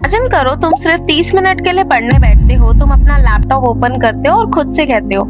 Imagine करो तुम सिर्फ 30 मिनट के लिए पढ़ने बैठते हो, तुम अपना लैपटॉप ओपन करते हो और खुद से कहते हो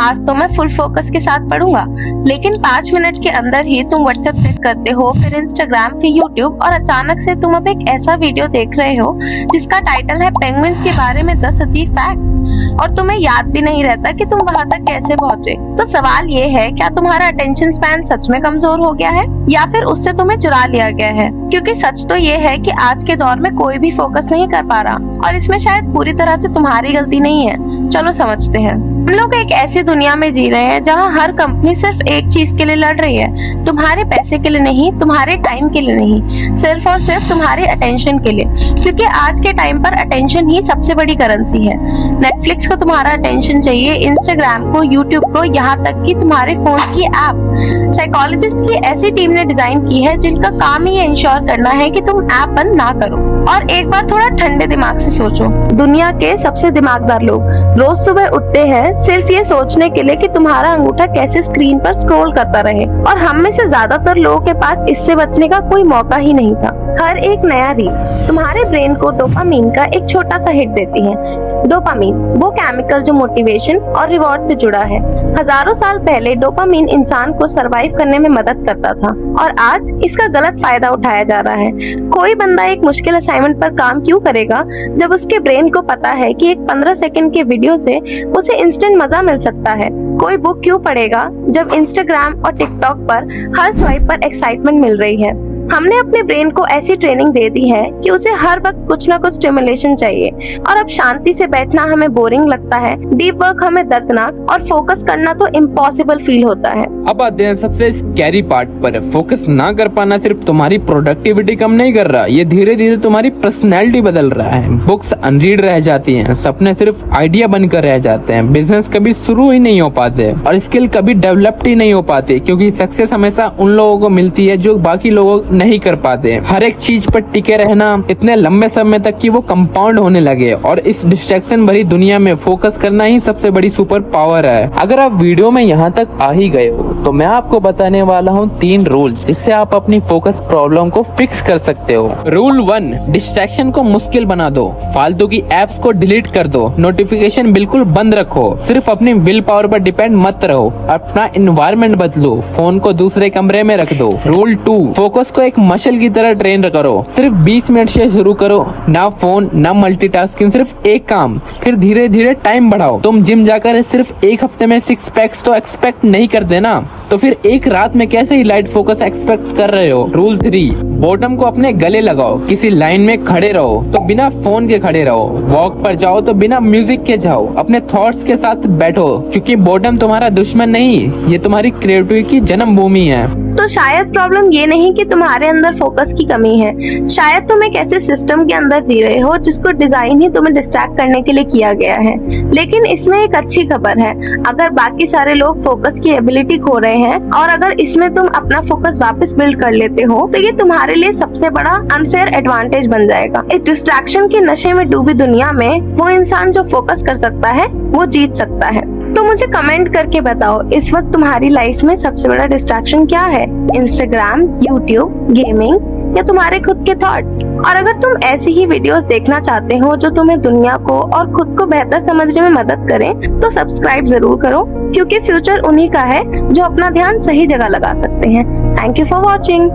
आज तो मैं फुल फोकस के साथ पढ़ूंगा, लेकिन 5 मिनट के अंदर ही तुम व्हाट्सएप चेक करते हो, फिर इंस्टाग्राम, फिर यूट्यूब और अचानक से तुम अब एक ऐसा वीडियो देख रहे हो जिसका टाइटल है पेंगुइन्स के बारे में 10 अजीब फैक्ट्स और तुम्हें याद भी नहीं रहता कि तुम वहां तक कैसे पहुंचे। तो सवाल ये है, क्या तुम्हारा अटेंशन स्पैन सच में कमजोर हो गया है या फिर उससे तुम्हें चुरा लिया गया है? क्योंकि सच तो ये है कि आज के दौर में कोई भी फोकस नहीं कर पा रहा और इसमें शायद पूरी तरह से तुम्हारी गलती नहीं है। चलो समझते हैं। हम लोग एक ऐसी दुनिया में जी रहे हैं जहाँ हर कंपनी सिर्फ एक चीज के लिए लड़ रही है, तुम्हारे पैसे के लिए नहीं, तुम्हारे टाइम के लिए नहीं, सिर्फ और सिर्फ तुम्हारे अटेंशन के लिए। क्योंकि आज के टाइम पर अटेंशन ही सबसे बड़ी करेंसी है। नेटफ्लिक्स को तुम्हारा अटेंशन चाहिए, इंस्टाग्राम को, यूट्यूब को, यहाँ तक कि तुम्हारे फोन की ऐप साइकोलॉजिस्ट की ऐसी टीम ने डिजाइन की है जिनका काम ही इंश्योर करना है कि तुम ऐप बंद ना करो। और एक बार थोड़ा ठंडे दिमाग से सोचो, दुनिया के सबसे दिमागदार लोग रोज सुबह उठते हैं सिर्फ ये सोचने के लिए कि तुम्हारा अंगूठा कैसे स्क्रीन पर स्क्रॉल करता रहे, और हम में से ज्यादातर लोगों के पास इससे बचने का कोई मौका ही नहीं था। हर एक नया रील तुम्हारे ब्रेन को डोपामीन का एक छोटा सा हिट देती है। डोपामीन वो केमिकल जो मोटिवेशन और रिवॉर्ड से जुड़ा है। हजारों साल पहले डोपामीन इंसान को सरवाइव करने में मदद करता था और आज इसका गलत फायदा उठाया जा रहा है। कोई बंदा एक मुश्किल असाइनमेंट पर काम क्यों करेगा जब उसके ब्रेन को पता है कि एक 15 सेकंड के वीडियो से उसे इंस्टेंट मजा मिल सकता है? कोई बुक क्यों पढ़ेगा जब इंस्टाग्राम और टिकटॉक पर हर स्वाइप पर एक्साइटमेंट मिल रही है? हमने अपने ब्रेन को ऐसी ट्रेनिंग दे दी है कि उसे हर वक्त कुछ ना कुछ स्टिमुलेशन चाहिए, और अब शांति से बैठना हमें बोरिंग लगता है, डीप वर्क हमें दर्दनाक और फोकस करना तो इम्पॉसिबल फील होता है। अब आते हैं सबसे स्कैरी पार्ट पर। फोकस ना कर पाना सिर्फ तुम्हारी प्रोडक्टिविटी कम नहीं कर रहा, ये धीरे धीरे तुम्हारी पर्सनैलिटी बदल रहा है। बुक्स अनरीड रह जाती हैं, सपने सिर्फ आइडिया बनकर रह जाते हैं, बिजनेस कभी शुरू ही नहीं हो पाते और स्किल कभी डेवलप्ड ही नहीं हो पाती, क्योंकि सक्सेस हमेशा उन लोगों को मिलती है जो बाकी लोगों नहीं कर पाते। हर एक चीज पर टिके रहना इतने लंबे समय तक कि वो कंपाउंड होने लगे, और इस डिस्ट्रैक्शन भरी दुनिया में फोकस करना ही सबसे बड़ी सुपर पावर है। अगर आप वीडियो में यहाँ तक आ ही गए हो तो मैं आपको बताने वाला हूँ 3 रूल जिससे आप अपनी फोकस प्रॉब्लम को फिक्स कर सकते हो। रूल 1, डिस्ट्रैक्शन को मुश्किल बना दो। फालतू की एप्स को डिलीट कर दो, नोटिफिकेशन बिल्कुल बंद रखो, सिर्फ अपनी विल पावर पर डिपेंड मत रहो, अपना एनवायरनमेंट बदलो, फोन को दूसरे कमरे में रख दो। रूल 2, फोकस को एक मसल की तरह ट्रेन करो। सिर्फ 20 मिनट से शुरू करो, ना फोन ना मल्टीटास्किंग, सिर्फ एक काम, फिर धीरे धीरे टाइम बढ़ाओ। तुम जिम जाकर सिर्फ एक हफ्ते में 6 पैक्स तो एक्सपेक्ट नहीं करते ना, तो फिर एक रात में कैसे ही लाइट फोकस एक्सपेक्ट कर रहे हो। रूल 3, बॉटम को अपने गले लगाओ। किसी लाइन में खड़े रहो तो बिना फोन के खड़े रहो, वॉक पर जाओ तो बिना म्यूजिक के जाओ, अपने थॉट्स के साथ बैठो, क्योंकि बॉटम तुम्हारा दुश्मन नहीं, ये तुम्हारी क्रिएटिविटी की जन्मभूमि है। तो शायद प्रॉब्लम ये नहीं कि तुम्हारे अंदर फोकस की कमी है, शायद तुम एक ऐसे सिस्टम के अंदर जी रहे हो जिसको डिजाइन ही तुम्हें डिस्ट्रैक्ट करने के लिए किया गया है। लेकिन इसमें एक अच्छी खबर है, अगर बाकी सारे लोग फोकस की एबिलिटी खो रहे हैं और अगर इसमें तुम अपना फोकस वापस बिल्ड कर लेते हो तो ये तुम्हारे लिए सबसे बड़ा अनफेयर एडवांटेज बन जाएगा। इस डिस्ट्रैक्शन के नशे में डूबी दुनिया में वो इंसान जो फोकस कर सकता है वो जीत सकता है। तो मुझे कमेंट करके बताओ, इस वक्त तुम्हारी लाइफ में सबसे बड़ा डिस्ट्रैक्शन क्या है? इंस्टाग्राम, यूट्यूब, गेमिंग या तुम्हारे खुद के थॉट्स? और अगर तुम ऐसी ही वीडियोस देखना चाहते हो जो तुम्हें दुनिया को और खुद को बेहतर समझने में मदद करें तो सब्सक्राइब जरूर करो, क्योंकि फ्यूचर उन्हीं का है जो अपना ध्यान सही जगह लगा सकते हैं। Thank you for watching.